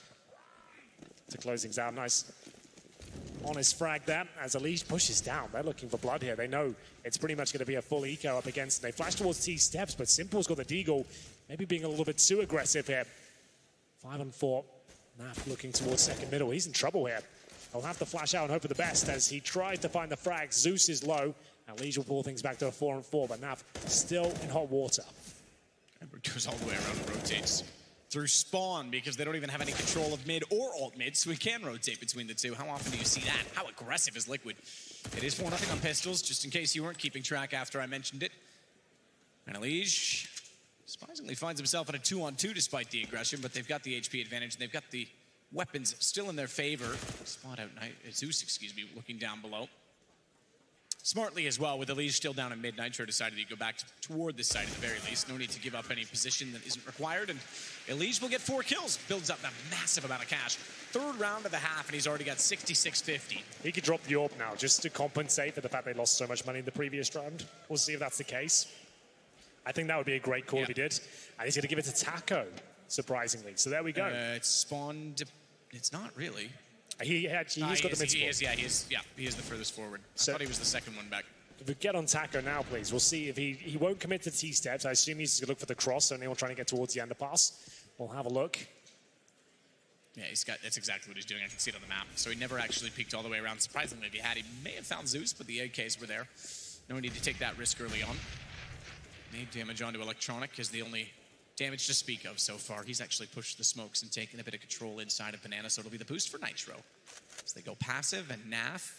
to close things out. Nice honest frag there as Elise pushes down. They're looking for blood here. They know it's pretty much going to be a full eco up against. They flash towards T steps, but Simple's got the deagle, maybe being a little bit too aggressive here. 5-on-4. Naf looking towards second middle. He's in trouble here. He'll have to flash out and hope for the best as he tries to find the frag. Zeus is low, and Lige will pull things back to a 4-on-4, but Naf still in hot water. Edward goes all the way around and rotates through spawn because they don't even have any control of mid or alt mid, so we can rotate between the two. How often do you see that? How aggressive is Liquid? It is 4-0 on pistols, just in case you weren't keeping track after I mentioned it. And Elige surprisingly finds himself in a 2-on-2 despite the aggression, but they've got the HP advantage and they've got the weapons still in their favor. Spot out Zeus, excuse me, looking down below. Smartly as well, with Elige still down in mid, Nitro decided to go back toward this side at the very least. No need to give up any position that isn't required, and Elige will get 4 kills. Builds up that massive amount of cash. 3rd round of the half, and he's already got 66.50. He could drop the AWP now just to compensate for the fact they lost so much money in the previous round. We'll see if that's the case. I think that would be a great call if he did. And he's going to give it to Taco, surprisingly. So there we go. It's spawned. It's not really. He's got the mid spawn. He is the furthest forward. I thought he was the second one back. If we get on Taco now, please, we'll see if he won't commit to T-steps. I assume he's going to look for the cross, so anyone trying to get towards the underpass. We'll have a look. Yeah, that's exactly what he's doing. I can see it on the map. So he never actually peeked all the way around. Surprisingly, if he had, he may have found Zeus, but the AKs were there. No need to take that risk early on. Made damage onto Electronic is the only damage to speak of so far. He's actually pushed the smokes and taken a bit of control inside of Banana, so it'll be the boost for Nitro. As they go passive, and Naf,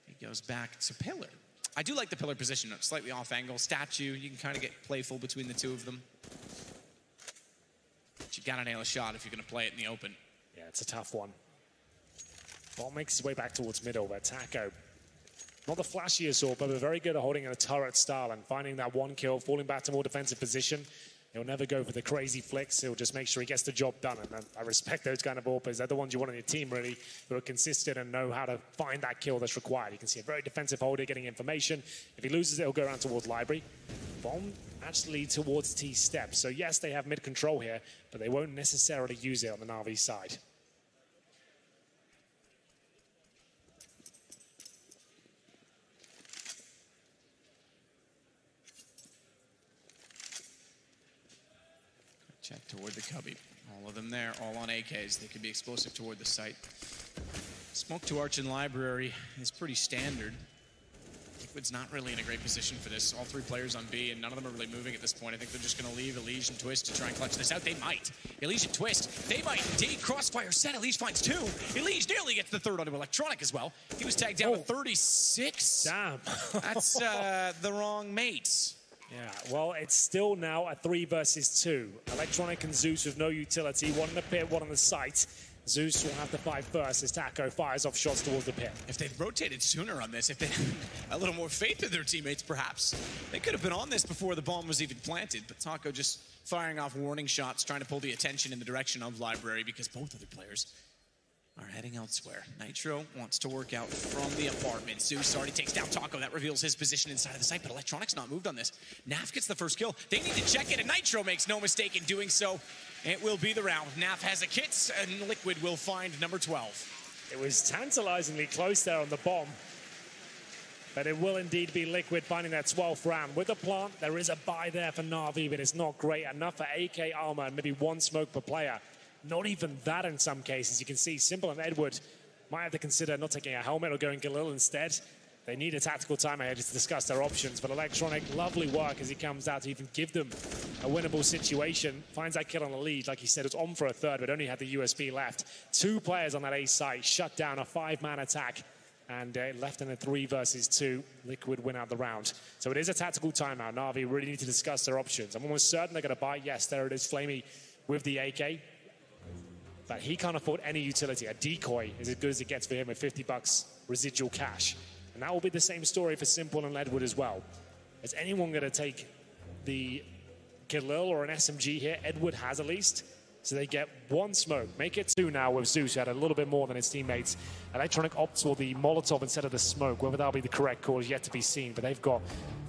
he goes back to Pillar. I do like the Pillar position, slightly off angle. Statue, you can kind of get playful between the two of them. But you gotta nail a shot if you're gonna play it in the open. Yeah, it's a tough one. Ball makes his way back towards middle, but Taco, not the flashiest AWP, but very good at holding in a turret style and finding that one kill, falling back to more defensive position. He'll never go for the crazy flicks. He'll just make sure he gets the job done. And I respect those kind of AWPers. They're the ones you want on your team, really, who are consistent and know how to find that kill that's required. You can see a very defensive holder getting information. If he loses it, he'll go around towards Library. Bomb actually towards T-step. So yes, they have mid-control here, but they won't necessarily use it on the Na'Vi side. Check toward the cubby. All of them there, all on AKs. They could be explosive toward the site. Smoke to Arch and Library is pretty standard. Liquid's not really in a great position for this. All 3 players on B, and none of them are really moving at this point. I think they're just going to leave Elige and Twist to try and clutch this out. They might. Elige and Twist, they might indeed. Crossfire set. Elige finds 2. Elige nearly gets the 3rd onto Electronic as well. He was tagged down to 36. Damn. That's the wrong mates. Yeah, well, it's still now a 3 versus 2. Electronic and Zeus with no utility. One in the pit, one on the site. Zeus will have to fight first as Taco fires off shots towards the pit. If they'd rotated sooner on this, if they had a little more faith in their teammates, perhaps, they could have been on this before the bomb was even planted. But Taco just firing off warning shots, trying to pull the attention in the direction of Library because both other players are heading elsewhere. Nitro wants to work out from the apartment. Zeus already takes down Taco. That reveals his position inside of the site, but Electronic's not moved on this. Naf gets the first kill. They need to check it, and Nitro makes no mistake in doing so. It will be the round. Naf has a kit, and Liquid will find number 12. It was tantalizingly close there on the bomb. But it will indeed be Liquid finding their 12th round. With the plant, there is a buy there for Na'Vi, but it's not great enough for AK armor and maybe one smoke per player. Not even that in some cases. You can see Simple and Edward might have to consider not taking a helmet or going Galil instead. They need a tactical time ahead to discuss their options, but Electronic, lovely work as he comes out to even give them a winnable situation. Finds that kill on the lead, like he said, it's on for a third, but only had the USB left. 2 players on that A site, shut down a 5-man attack, and left in a 3 versus 2. Liquid win out the round. So it is a tactical timeout. Na'Vi really need to discuss their options. I'm almost certain they're going to buy. Yes, there it is, Flamey with the AK. But he can't afford any utility. A decoy is as good as it gets for him with 50 bucks residual cash. And that will be the same story for Simple and Edward as well. Is anyone going to take the Galil or an SMG here? Edward has at least. So they get 1 smoke. Make it 2 now with Zeus, who had a little bit more than his teammates. Electronic opts for the Molotov instead of the smoke. Whether that'll be the correct call is yet to be seen. But they've got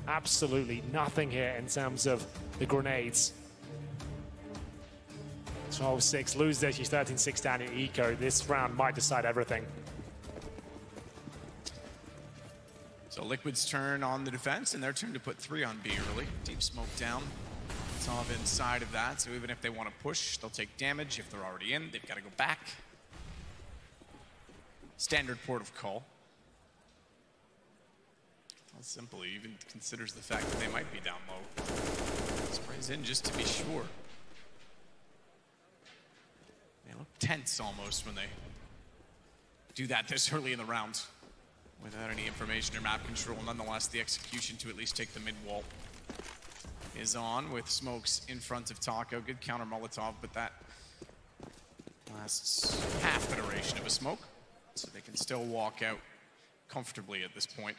absolutely nothing here in terms of the grenades. 12-6, lose this, you're 13-6 down in eco. This round might decide everything. So Liquid's turn on the defense, and their turn to put 3 on B early. Deep smoke down. Top inside of that, so even if they want to push, they'll take damage. If they're already in, they've got to go back. Standard port of call. Well, Simple even considers the fact that they might be down low. Sprays in just to be sure. They look tense almost when they do that this early in the round without any information or map control. Nonetheless, the execution to at least take the mid wall is on with smokes in front of Taco. Good counter Molotov, but that lasts half the duration of a smoke, so they can still walk out comfortably at this point.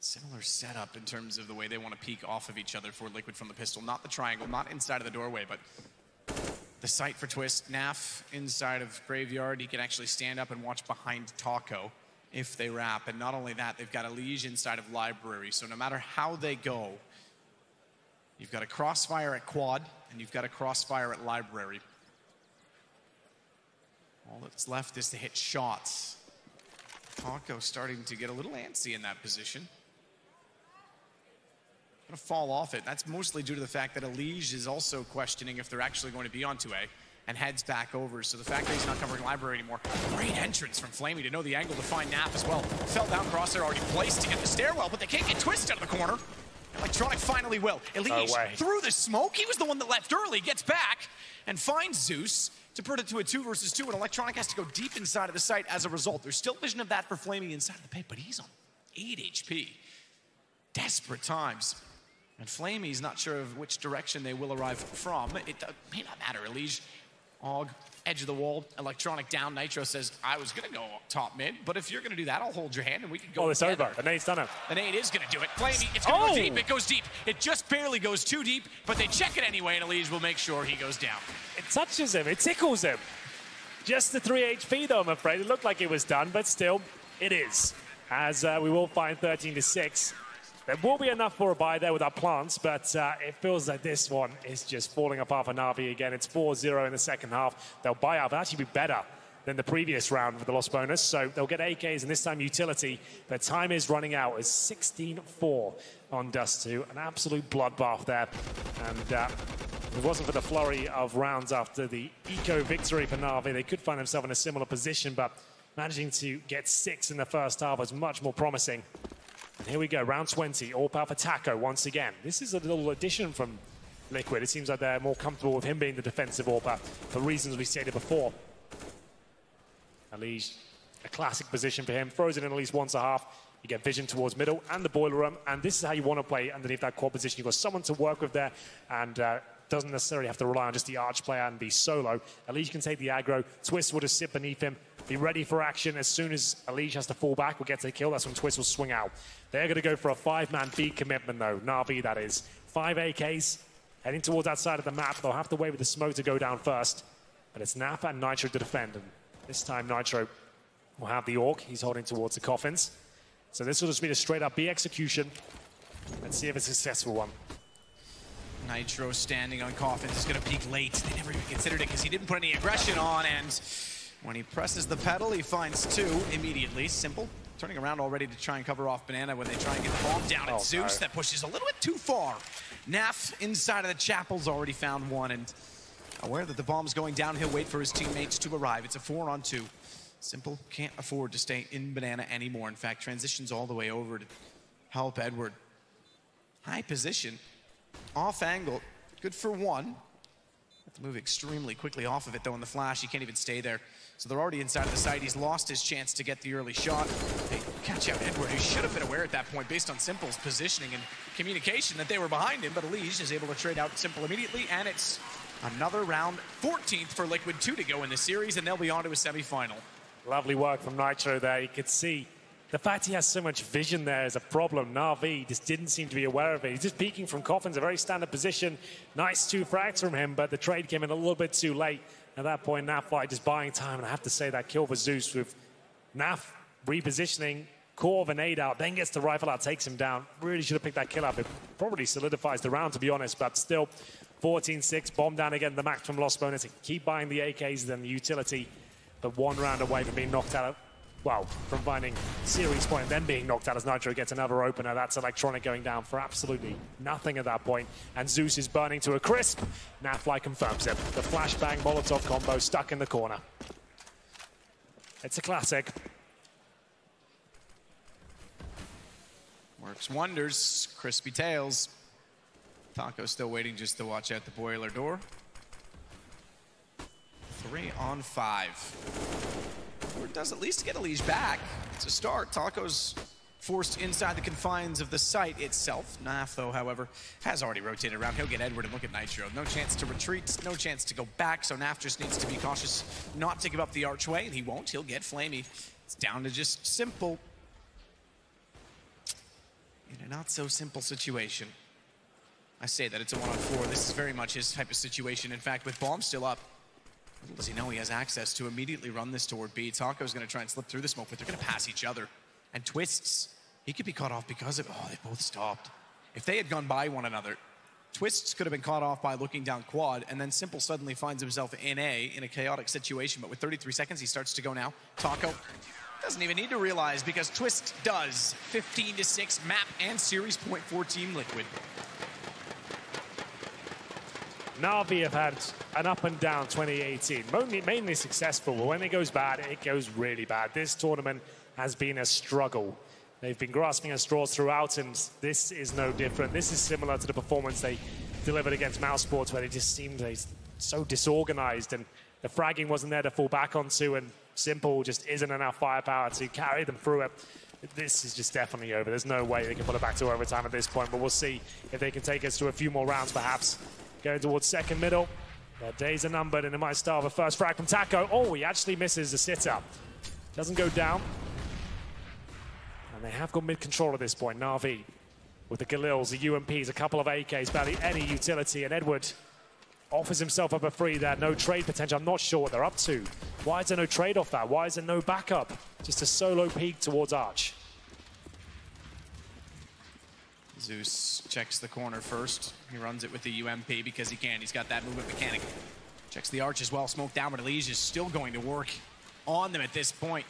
Similar setup in terms of the way they want to peek off of each other for Liquid from the pistol. Not the triangle, not inside of the doorway, but the sight for Twist. Naf inside of Graveyard. He can actually stand up and watch behind Taco if they wrap. And not only that, they've got a Liege inside of Library. So no matter how they go, you've got a crossfire at Quad, and you've got a crossfire at Library. All that's left is to hit shots. Taco starting to get a little antsy in that position. Gonna fall off it. That's mostly due to the fact that Elige is also questioning if they're actually going to be on 2A and heads back over. So the fact that he's not covering Library anymore. Great entrance from Flamey to know the angle to find Nap as well. Fell down, crosshair already placed to get the stairwell, but they can't get Twist out of the corner. Electronic finally will. Elige through the smoke. He was the one that left early, gets back and finds Zeus to put it to a 2 versus 2, and Electronic has to go deep inside of the site as a result. There's still vision of that for Flamey inside of the pit, but he's on 8 HP. Desperate times. And Flamey's not sure of which direction they will arrive from. It may not matter. Elige, Og, edge of the wall, Electronic down. Nitro says, I was going to go top mid, but if you're going to do that, I'll hold your hand and we can go. Oh, it's over. The nade's done it. The nade is going to do it. Flamey, it's going to go deep. It goes deep. It just barely goes too deep, but they check it anyway, and Elige will make sure he goes down. It touches him. It tickles him. Just the 3 HP, though, I'm afraid. It looked like it was done, but still, it is. As we will find 13-6. There will be enough for a buy there with our plants, but it feels like this one is just falling apart for Na'Vi again. It's 4-0 in the second half. They'll buy out. They'll actually be better than the previous round with the lost bonus, so they'll get AKs and this time utility. But time is running out. It's 16-4 on Dust 2. An absolute bloodbath there. And if it wasn't for the flurry of rounds after the eco victory for Na'Vi, they could find themselves in a similar position, but managing to get 6 in the first half was much more promising. And here we go, round 20, all power for Taco once again. This is a little addition from Liquid. It seems like they're more comfortable with him being the defensive AWPer for reasons we stated before. Elige, a classic position for him, throws it in at least once a half. You get vision towards middle and the boiler room, and this is how you want to play underneath that core position. You've got someone to work with there, and doesn't necessarily have to rely on just the arch player and be solo. Elige can take the aggro. Twist will just sit beneath him, be ready for action. As soon as Elige has to fall back or get a kill, that's when Twist will swing out. They're going to go for a 5-man B commitment, though. Na'Vi, that is. 5 AKs heading towards that side of the map. They'll have to wait with the smoke to go down first. But it's Napa and Nitro to defend. And this time, Nitro will have the Orc. He's holding towards the coffins. So this will just be a straight-up B execution. Let's see if it's a successful one. Nitro standing on coffins is going to peek late. They never even considered it because he didn't put any aggression on, and when he presses the pedal, he finds 2 immediately. Simple turning around already to try and cover off Banana when they try and get the bomb down. And Zeus, that pushes a little bit too far. Naf inside of the chapel's already found one, and aware that the bomb's going down, he'll wait for his teammates to arrive. It's a 4-on-2. Simple can't afford to stay in Banana anymore. In fact, transitions all the way over to help Edward. High position, off angle, good for one. Have to move extremely quickly off of it though in the flash. He can't even stay there. So they're already inside of the site. He's lost his chance to get the early shot. They catch out Edward, who should have been aware at that point based on Simple's positioning and communication that they were behind him, but Elige is able to trade out Simple immediately, and it's another round, 14th for Liquid, 2 to go in the series, and they'll be on to a semifinal. Lovely work from Nitro there. You could see the fact he has so much vision there is a problem. Na'Vi just didn't seem to be aware of it. He's just peeking from Coffin's a very standard position. Nice 2 frags from him, but the trade came in a little bit too late. At that point, Naf just buying time, and I have to say that kill for Zeus with Naf repositioning, core of a nade out, then gets the rifle out, takes him down. Really should have picked that kill up. It probably solidifies the round, to be honest, but still 14-6, bomb down again, the maximum loss bonus. Keep buying the AKs, then the utility, but 1 round away from being knocked out. Well, from finding series point, then being knocked out as Nitro gets another opener. That's Electronic going down for absolutely nothing at that point. And Zeus is burning to a crisp. Nafly confirms it. The flashbang Molotov combo stuck in the corner. It's a classic. Works wonders. Crispy tails. Taco still waiting just to watch out the boiler door. 3 on 5. Or does at least get Elige back. It's a start. Taco's forced inside the confines of the site itself. Naf, though, however, has already rotated around. He'll get Edward and look at Nitro. No chance to retreat, no chance to go back, so Naf just needs to be cautious not to give up the archway, and he won't. He'll get Flamey. It's down to just Simple. In a not-so-simple situation. I say that it's a 1-on-4. This is very much his type of situation. In fact, with bomb still up, little does he know he has access to immediately run this toward B. Taco's going to try and slip through the smoke, but they're going to pass each other. And Twists, he could be caught off because of, oh, they both stopped. If they had gone by one another, Twists could have been caught off by looking down quad, and then Simple suddenly finds himself in a chaotic situation. But with 33 seconds, he starts to go now. Taco doesn't even need to realize because Twist does. 15-6 map and series point for Team Liquid. Na'Vi have had an up and down 2018, mainly successful, but when it goes bad, it goes really bad. This tournament has been a struggle. They've been grasping at straws throughout, and this is no different. This is similar to the performance they delivered against Mouse Sports, where they just seemed so disorganized, and the fragging wasn't there to fall back onto, and Simple just isn't enough firepower to carry them through it. This is just definitely over. There's no way they can pull it back to overtime at this point, but we'll see if they can take us to a few more rounds, perhaps. Going towards second middle. Their days are numbered, and it might start with a first frag from Taco. Oh, he actually misses the sit-up. Doesn't go down. And they have got mid-control at this point. Na'Vi with the Galils, the UMPs, a couple of AKs, barely any utility, and Edward offers himself up a free there. No trade potential. I'm not sure what they're up to. Why is there no trade off that? Why is there no backup? Just a solo peek towards Arch. Zeus checks the corner first. He runs it with the UMP because he can. He's got that movement mechanic. Checks the arch as well. Smoke down, but Elige is still going to work on them at this point.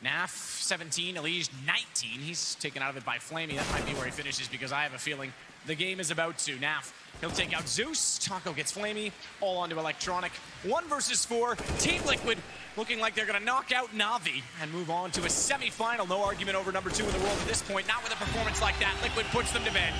Naf, 17, Elige, 19. He's taken out of it by Flamey. That might be where he finishes because I have a feeling the game is about to. Naf, he'll take out Zeus. Taco gets Flamey. All onto Electronic. 1 versus 4. Team Liquid looking like they're going to knock out Na'Vi and move on to a semi-final. No argument over number 2 in the world at this point. Not with a performance like that. Liquid puts them to bed.